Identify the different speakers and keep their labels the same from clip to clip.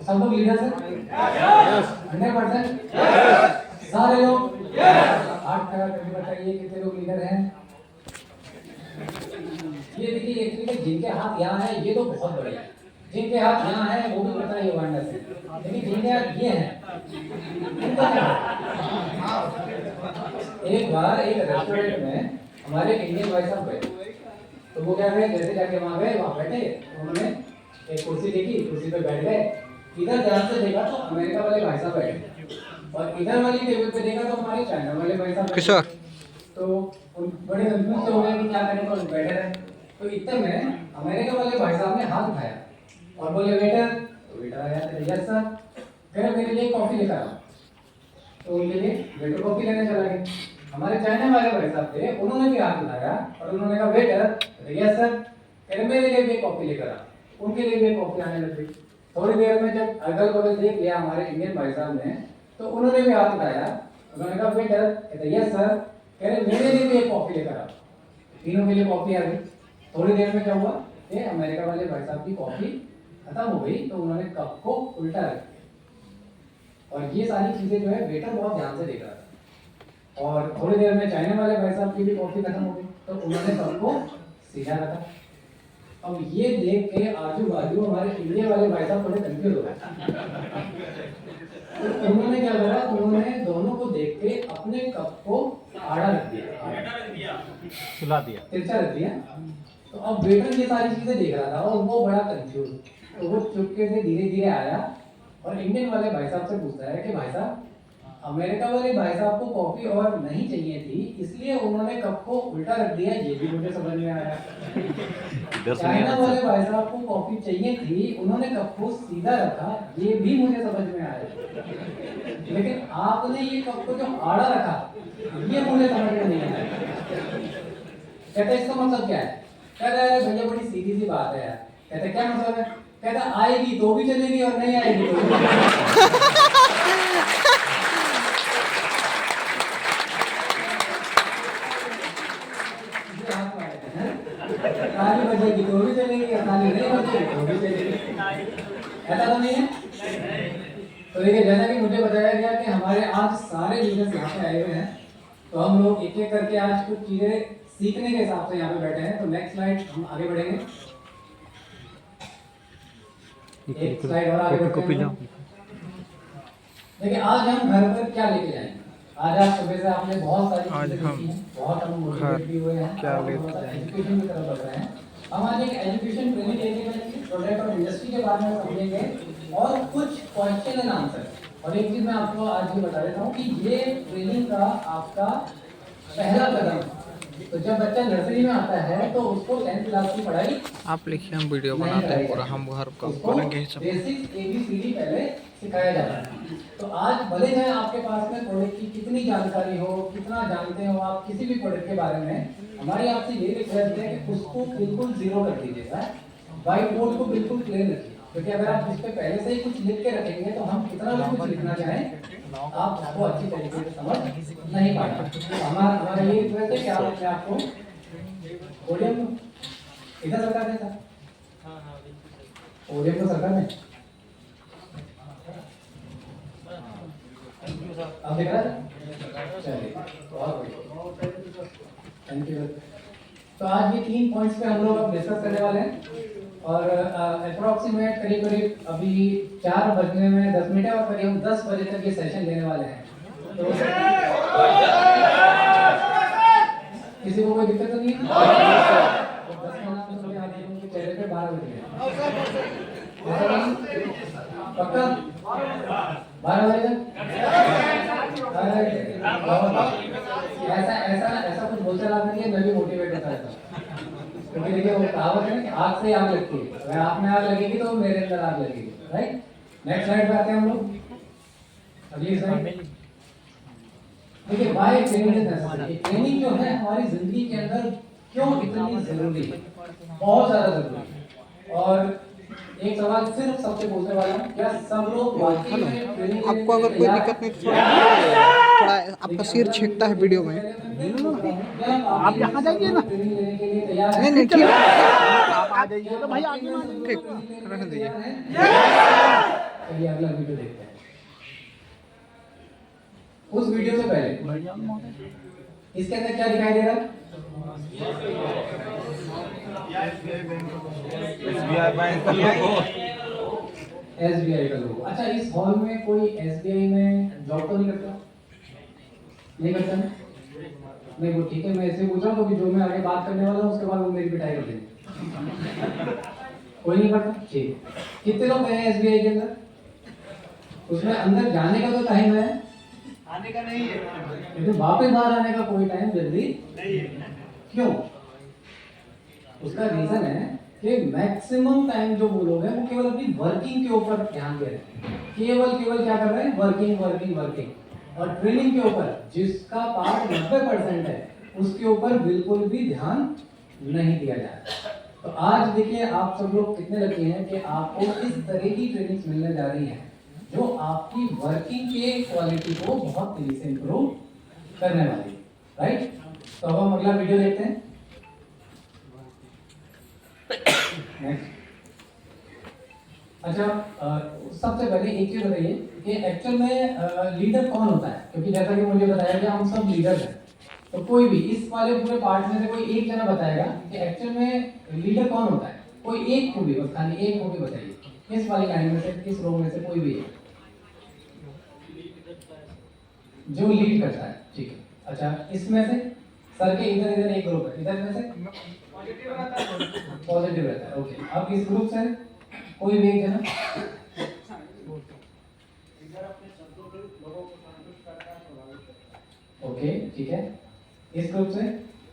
Speaker 1: सब लोग लीडर हैं? 100%? सारे लोग हाथ खड़ा करके बताइए कितने लोग लीडर हैं। ये देखिए एक्चुअली जिनके हाथ यहाँ है ये तो बहुत बढ़िया है, जिनके हाथ यहाँ है वो भी पता है योगांडा से, लेकिन जिनके हाथ ये है उनका क्या है? एक बार एक रेस्टोरेंट में हमारे इंडियन भाई साहब गए, तो वो क्या गए, जैसे जाके वहाँ गए, वहाँ बैठे, उन्होंने एक कुर्सी देखी, कुर्सी पे बैठ गए, इधर ध्यान से देखा तो अमेरिका वाले भाई साहब बैठे, और इधर वाली टेबल पे देखा तो हमारे चाइना वाले भाई साहब
Speaker 2: किशोर,
Speaker 1: तो बड़े कंफ्यूज हो गए कि क्या करें, तो बैठे रहे। तो इतने में अमेरिका वाले भाई साहब ने हाथ उठाया और बोले वेटर, तो वेटर आया, यस सर, कह रहे मेरे लिए कॉफी लेकर आओ, तो उनके लिए वेटर कॉफी लेने चला गया। हमारे चाइना वाले भाई साहब थे, उन्होंने भी हाथ उठाया और उन्होंने कहा वेटर, यस सर, कह रहे मेरे लिए भी कॉफी लेकर आओ, उनके लिए भी कॉफी आने लग गई। थोड़ी देर में जब अगल बगल देख लिया हमारे इंडियन भाई साहब ने, तो उन्होंने भी हाथ उठाया, उन्होंने कहा वेटर, कहते यस सर, कह रहे मेरे लिए भी एक कॉफी लेकर आओ, तीनों के लिए कॉफी आ गई। थोड़ी देर में क्या हुआ, ये अमेरिका वाले भाई साहब की कॉफी खत्म हो गई, तो उन्होंने कप को उल्टा रख दिया, और ये सारी चीजें जो है वेटर बहुत ध्यान से देख रहा था। और थोड़ी देर में चाइना वाले भाई साहब की भी कॉफी खत्म हो गई, तो उन्होंने कप को सीधा रखा। अब ये देख के आजू बाजू हमारे इंडिया वाले भाई साहब थोड़े कंफ्यूज हो गए, तो उन्होंने क्या करा, उन्होंने दोनों को देख के अपने कप को आड़ा रख दिया,
Speaker 2: सुला दिया,
Speaker 1: तिरछा रख दिया। तो अब वेटर ये सारी चीजें देख रहा था और वो बड़ा कंफ्यूज, तो वो चुपके से धीरे धीरे आया और इंडियन वाले भाई साहब से पूछता है कि भाई साहब, अमेरिका वाले भाई साहब को कॉफी और नहीं चाहिए थी, इसलिए उन्होंने कप को उल्टा रख दिया, ये भी मुझे समझ में आया। चाइना वाले भाई साहब को कॉफी चाहिए थी, उन्होंने कप को सीधा रखा, ये भी मुझे समझ में आया, लेकिन आपने ये कप को जो आड़ा रखा, ये मुझे समझ में नहीं आया। कहते इसका मतलब क्या है? कहता है भैया बड़ी सीधी सी बात है यार। कहते क्या मतलब है? कहता आएगी तो भी चलेगी और नहीं आएगी तो भी ताली बजेगी तो भी चलेगी और ताली नहीं बजेगी तो भी चलेगी, ऐसा तो नहीं है। तो देखिए जैसा कि मुझे बताया गया कि हमारे आज सारे लीडर्स यहाँ पे आए हुए हैं, तो हम लोग एक एक करके आज कुछ चीजें सीखने के हिसाब से यहाँ पे बैठे हैं। तो नेक्स्ट स्लाइड हम आगे बढ़ेंगे, एक स्लाइड और आगे बढ़ते हैं। देखिए आज हम घर पर क्या लेके जाएंगे। आज आप सुबह से आपने बहुत सारी चीजें सीखी हैं, बहुत हम मोटिवेट भी हुए हैं,
Speaker 2: क्या लेके
Speaker 1: एजुकेशन की तरफ बढ़ रहे हैं। हम आज एक एजुकेशन ट्रेनिंग लेके प्रोडक्ट और इंडस्ट्री के बारे में समझेंगे और कुछ क्वेश्चन एंड आंसर। और एक चीज मैं आपको आज ये बता देता हूँ कि ये ट्रेनिंग का आपका पहला कदम है। तो जब बच्चा नर्सरी में आता है तो उसको 10th क्लास की पढ़ाई
Speaker 2: आप लिखिए, हम वीडियो बनाते हैं पूरा, हम घर का करेंगे सब।
Speaker 1: बेसिक ABCD पहले सिखाया जाता है। तो आज भले चाहे आपके पास में प्रोडक्ट की कितनी जानकारी हो, कितना जानते हो आप किसी भी प्रोडक्ट के बारे में, हमारी आपसे ये रिक्वेस्ट है कि उसको बिल्कुल जीरो कर दीजिएगा, व्हाइट बोर्ड को बिल्कुल प्लेन रखिए, क्योंकि अगर आप उस पर पहले से ही कुछ लिख के रखेंगे तो हम कितना भी कुछ लिखना चाहें आप उसको अच्छी तरीके से समझ नहीं पाएंगे। हमारा ये रिक्वेस्ट है कि आप अपने आपको ओडियम इधर सरकार देता ओडियम को सरकार में आप देख रहे हैं, चलिए बहुत बढ़िया, थैंक यू। तो आज ये 3 पॉइंट्स पे हम लोग अब डिस्कस करने वाले हैं और अप्रोक्सीमेट करीब करीब अभी 4 बजने में 10 मिनट है और करीब हम 10 बजे तक ये सेशन लेने वाले हैं। तो किसी को कोई दिक्कत तो नहीं है? 10 मिनट आप लोगों के चेहरे पे 12 बजे पक्का 12 बजे तक ऐसा ऐसा ऐसा कुछ बोलते रहा करिए, मैं भी मोटिवेट होता रहता हूँ। क्योंकि देखिए वो कहावत है ना कि आग से आग लगती है, अगर आप में आग लगेगी तो मेरे अंदर आग लगेगी, राइट। नेक्स्ट स्लाइड पे आते हैं हम लोग, अगली स्लाइड। देखिए why training is necessary. Training जो है हमारी जिंदगी के अंदर क्यों इतनी जरूरी है, बहुत ज्यादा जरूरी है। और एक सवाल सिर्फ सबसे पूछने वाला हूं, क्या सब लोग वाकई में ट्रेनिंग
Speaker 2: आपको अगर कोई दिक्कत नहीं तो थोड़ा आपका सिर छेकता है वीडियो में,
Speaker 3: आप यहाँ जाइए ना,
Speaker 2: नहीं नहीं ठीक
Speaker 3: आप आ जाइए तो भाई आगे
Speaker 2: ठीक रख दीजिए।
Speaker 1: चलिए अगला वीडियो देखते हैं। उस वीडियो से पहले इसके अंदर क्या दिखाई दे रहा है? SBI का लोगो। अच्छा, इस हॉल में कोई SBI में जॉब तो नहीं करता? नहीं करता ना? नहीं, वो ठीक है, मैं ऐसे पूछ रहा हूँ कि जो मैं आगे बात करने वाला हूँ उसके बाद वो मेरी पिटाई कर देंगे। कोई नहीं करता? ठीक। कितने लोग गए हैं SBI के अंदर? उसमें अंदर जाने का तो टाइम है,
Speaker 3: आने का नहीं है,
Speaker 1: लेकिन वापस बाहर आने का कोई टाइम जल्दी
Speaker 3: नहीं है।
Speaker 1: क्यों? उसका रीजन है कि मैक्सिमम टाइम जो वो लोग हैं वो केवल अपनी वर्किंग के ऊपर ध्यान दे रहे हैं। केवल क्या कर रहे हैं? वर्किंग। और ट्रेनिंग के ऊपर जिसका पार्ट 90% है उसके ऊपर बिल्कुल भी ध्यान नहीं दिया जा रहा। तो आज देखिए आप सब लोग कितने लगे हैं कि आपको इस तरह की ट्रेनिंग्स मिलने जा रही हैं जो आपकी वर्किंग के क्वालिटी को बहुत तेजी से इंप्रूव करने वाली है, राइट? तो अब हम अगला वीडियो देखते हैं। नेक्स्ट। अच्छा, सबसे पहले एक चीज बताइए कि एक्चुअल में लीडर कौन होता है? क्योंकि जैसा कि मुझे बताया गया हम सब लीडर हैं, तो कोई भी इस वाले पूरे पार्ट में से कोई एक जना बताएगा कि एक्चुअल में लीडर कौन होता है। कोई एक को भी, बस खाली एक को भी बताइए इस वाली लाइन में से, इस रो में से कोई भी एक जो लीड करता है। ठीक है। अच्छा, इसमें से सर के इधर एक ग्रुप है, इधर में से पॉजिटिव रहता है। ओके, अब इस ग्रुप से कोई भी एक जना ओके, ठीक है। इस ग्रुप से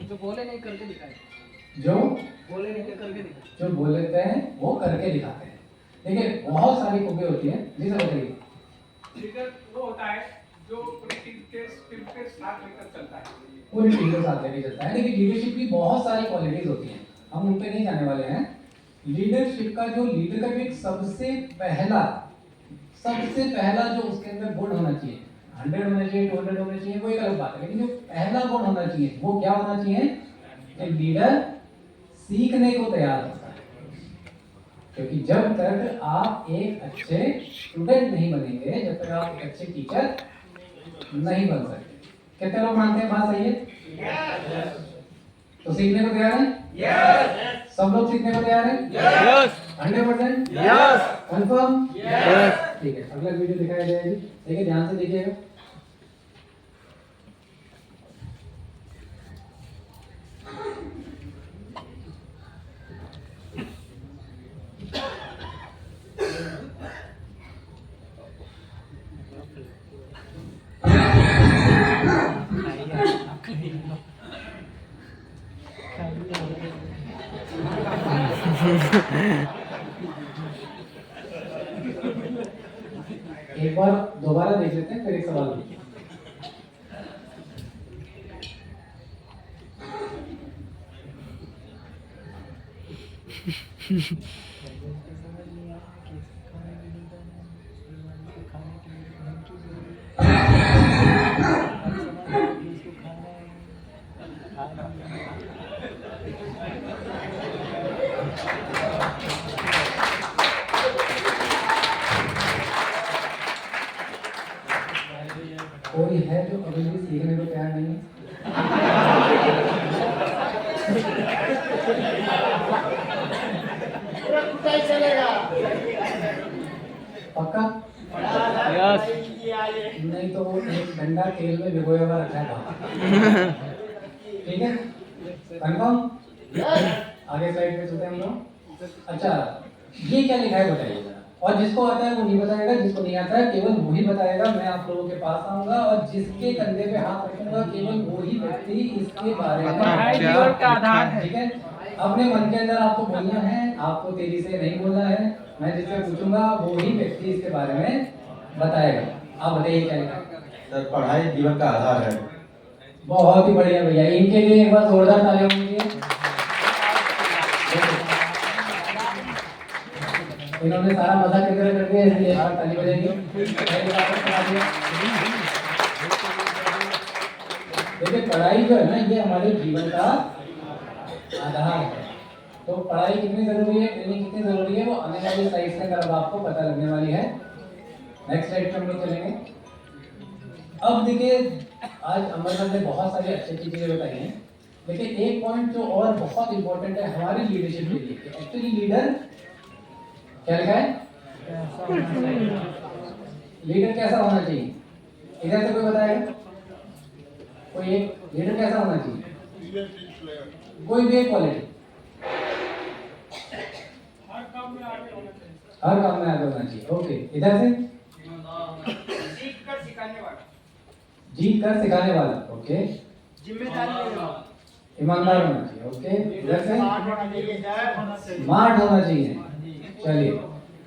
Speaker 3: जो बोले नहीं करके दिखाए,
Speaker 1: जो
Speaker 3: बोले नहीं करके दिखाए,
Speaker 1: जो बोलते हैं वो करके दिखाते हैं। देखिए बहुत सारी खूबियां होती हैं। जी सर बताइए।
Speaker 4: लीडर वो होता है जो पूरी टीम के साथ लेकर चलता है।
Speaker 1: पूरी टीम के साथ लेके चलता है। लेकिन लीडरशिप की बहुत सारी क्वालिटीज होती हैं, हम उन पे नहीं जाने वाले हैं। लीडरशिप का जो लीडर का जो एक सबसे पहला जो उसके अंदर गुण होना चाहिए, 100 होना चाहिए, 200 होना चाहिए, वो एक अलग बात है, लेकिन जो पहला गुण होना चाहिए वो क्या होना चाहिए कि लीडर सीखने को तैयार होता है। क्योंकि जब तक आप एक अच्छे स्टूडेंट नहीं बनेंगे, जब तक आप एक अच्छे टीचर नहीं बन सकते। कितने लोग मानते हैं बात सही है? yes. तो सीखने को तैयार है? yes. सब लोग सीखने को तैयार है? yes. 100%? yes. कंफर्म? yes. ठीक है, अगला वीडियो दिखाया जाएगी, देखिए ध्यान से देखिएगा। एक बार दोबारा देख लेते हैं, फिर एक सवाल पूछिए। कोई है जो अभी भी सीखने को तैयार नहीं है? पक्का? नहीं तो एक डंडा तेल में भिगोया हुआ रखा है। ठीक है, कंफर्म? आगे स्लाइड पे चलते हैं हम लोग। अच्छा, ये क्या लिखा है बताइए जरा। और जिसको आता है वो नहीं बताएगा, जिसको नहीं आता है केवल वही बताएगा। मैं आप लोगों के पास आऊंगा और जिसके कंधे पे हाथ रखूंगा केवल वही व्यक्ति इसके बारे में बताएगा। ठीक है, अपने मन के अंदर आपको बोलना है, आपको तेजी से नहीं बोलना है। मैं जिससे पूछूंगा वो ही व्यक्ति इसके बारे में बताएगा। आप बताइए क्या लिखा है?
Speaker 5: सर, पढ़ाई जीवन का आधार है।
Speaker 1: बहुत ही बढ़िया भैया, इनके लिए एक बार जोरदार तालियां होंगी। इन्होंने सारा मजा किधर कर दिया, इसलिए एक बार ताली बजाएंगे। देखिए पढ़ाई जो है ना, ये हमारे जीवन का आधार है। तो पढ़ाई कितनी जरूरी है, ट्रेनिंग कितनी जरूरी है, वो आने वाली स्लाइड्स में अब आपको पता लगने वाली है। नेक्स्ट स्लाइड पे हम लोग चलेंगे। अब देखिए आज अमर सर ने बहुत सारी अच्छी अच्छी चीजें बताई हैं, लेकिन एक पॉइंट जो और बहुत इंपॉर्टेंट है हमारी लीडरशिप के लिए, एक्चुअली लीडर क्या लिखा है, लीडर कैसा होना चाहिए, इधर से कोई बताएगा, कोई एक लीडर कैसा होना चाहिए, कोई भी एक क्वालिटी,
Speaker 4: हर काम में आगे होना चाहिए।
Speaker 1: हर काम में आगे होना चाहिए। ओके, इधर से
Speaker 4: सीख कर सिखाने वाला,
Speaker 1: जीत कर सिखाने वाला। ओके,
Speaker 3: जिम्मेदारी लेने वाला,
Speaker 1: ईमानदार होना चाहिए। ओके, इधर से स्मार्ट होना चाहिए। चलिए,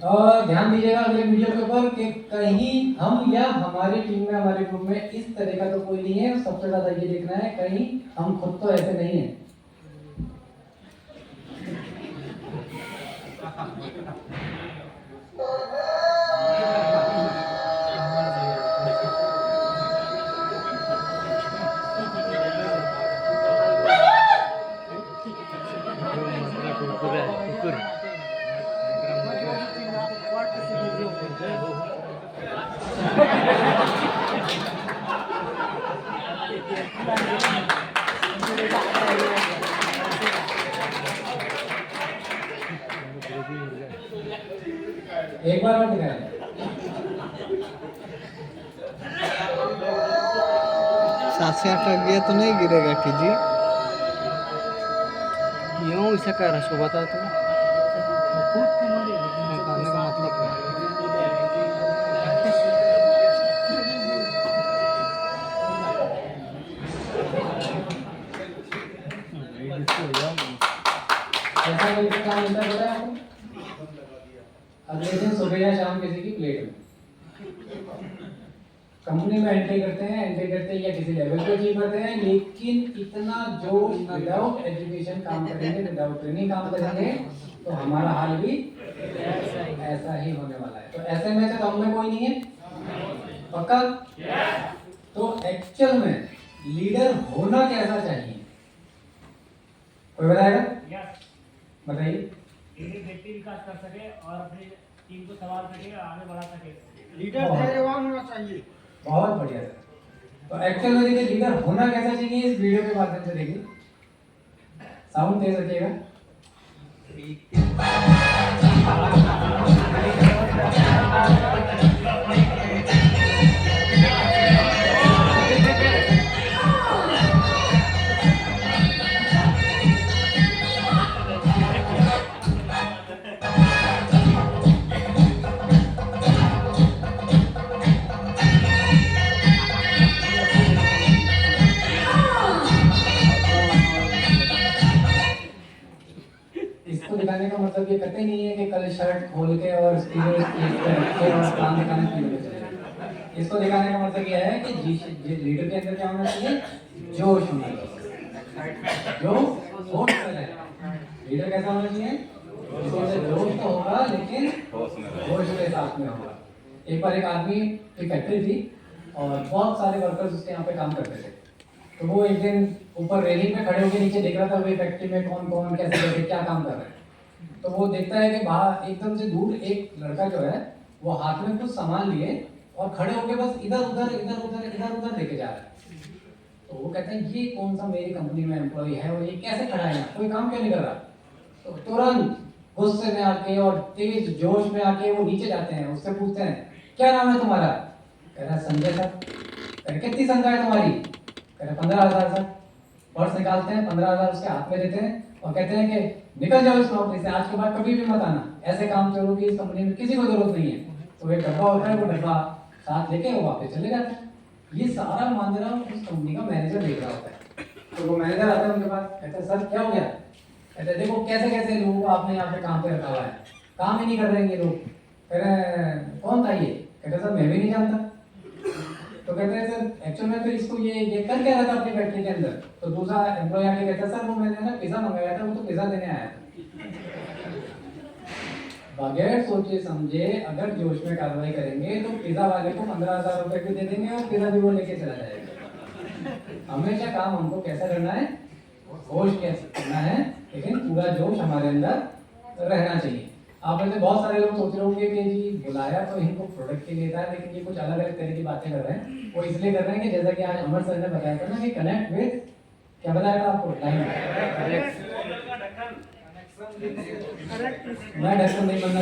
Speaker 1: और ध्यान दीजिएगा अगले वीडियो के ऊपर कि कहीं हम या हमारी टीम में, हमारे ग्रुप में इस तरह का तो कोई नहीं है। सबसे ज्यादा ये देखना है कहीं हम खुद तो ऐसे नहीं है। एक बार और दिखाएं।
Speaker 2: सात से आठ गया तो नहीं गिरेगा कि जी?
Speaker 3: यूं ऐसा कर रहा शोभा था तो कहने का मतलब क्या
Speaker 1: ऐसा कोई काम मिलता है पता है आपको? अगले दिन सुबह या शाम किसी की प्लेट में कंपनी में एंट्री करते हैं या किसी लेवल पे अचीव करते हैं, लेकिन इतना जो विदाउट एजुकेशन काम करेंगे, विदाउट ट्रेनिंग काम करेंगे, तो हमारा हाल भी ऐसा ही होने वाला है। तो ऐसे में से तो हम में कोई नहीं है, पक्का? तो एक्चुअल में लीडर होना कैसा चाहिए, कोई बताएगा? बताइए।
Speaker 6: एक व्यक्ति विकास कर सके और अपनी टीम को संभाल सके, आगे बढ़ा सके।
Speaker 3: लीडर धैर्यवान होना चाहिए।
Speaker 1: बहुत बढ़िया सर। तो एक्चुअल में देखिए लीडर होना कैसा चाहिए, इस वीडियो के माध्यम से देखिए। साउंड तेज रखिएगा। इसको दिखाने का मतलब ये कतई नहीं है कि कल शर्ट खोल के और स्टीरियो स्टेज पे रख के और काम दिखाने के लिए चले। इसको दिखाने का मतलब ये है कि लीडर के अंदर क्या होना चाहिए, जोश होना चाहिए। जो होश है, लीडर कैसा होना चाहिए, जिसके अंदर जोश तो होगा लेकिन होश के साथ में होगा। एक बार एक आदमी की फैक्ट्री थी और बहुत सारे वर्कर्स उसके यहाँ पे काम करते थे। तो वो एक दिन ऊपर रेलिंग पे खड़े होकर नीचे देख रहा था वही फैक्ट्री में कौन कौन कैसे कैसे क्या काम कर रहे हैं। तो वो देखता है कि बाहर एकदम से दूर एक लड़का जो है वो हाथ में कुछ सामान लिए और खड़े होकर बस इधर उधर लेके जा रहा है। तो वो कहते हैं ये कौन सा मेरी कंपनी में एम्प्लॉय है और ये कैसे खड़ा है, कोई काम क्यों नहीं कर रहा। तो तुरंत गुस्से में आके और तेज जोश में आके वो नीचे जाते हैं, उससे पूछते हैं क्या नाम है तुम्हारा। कह रहा संजय सर। कितनी तनख्वाह है तुम्हारी। कह रहे 15,000 सर। पर्स निकालते हैं, 15,000 उसके हाथ में देते हैं और कहते हैं कि निकल जाओ इस नौकरी से, आज के बाद कभी भी मत आना, ऐसे काम चलो कि इस कंपनी में किसी को जरूरत नहीं है। तो एक डब्बा होता है, वो डब्बा साथ लेके वो वापस चले जाते हैं। ये सारा मांजरा उस कंपनी का मैनेजर देख रहा होता है। तो वो मैनेजर आता है उनके पास, कहते हैं सर क्या हो गया। कहते हैं देखो कैसे कैसे लोगों को आपने यहाँ पे काम पे रखा हुआ है, काम ही नहीं कर रहे हैं ये लोग। कह रहे हैं कौन था ये। कहते हैं सर मैं भी नहीं जानता। तो कहते हैं सर एक्चुअल में फिर इसको ये कर क्या रहा था अपनी फैक्ट्री के अंदर। तो दूसरा एम्प्लॉय आके कहता है सर वो मैंने ना पिज्जा मंगाया था, वो तो पिज्जा देने आया था। बगैर सोचे समझे अगर जोश में कार्रवाई करेंगे तो पिज्जा वाले को 15,000 रुपए भी दे देंगे और पिज्जा भी वो लेके चला जाएगा। हमेशा काम हमको कैसा करना है, होश कैसे करना है, लेकिन पूरा जोश हमारे अंदर रहना चाहिए। आप में से बहुत सारे लोग सोच रहे होंगे कि जी बुलाया तो इनको प्रोडक्ट के लिए था, लेकिन ये कुछ अलग अलग तरह की बातें कर रहे हैं। वो इसलिए कर रहे हैं कि जैसा कि आज अमर सर ने बताया था ना कि कनेक्ट विद, क्या बताया था आपको, लाइन। मैं ढक्कन नहीं बनना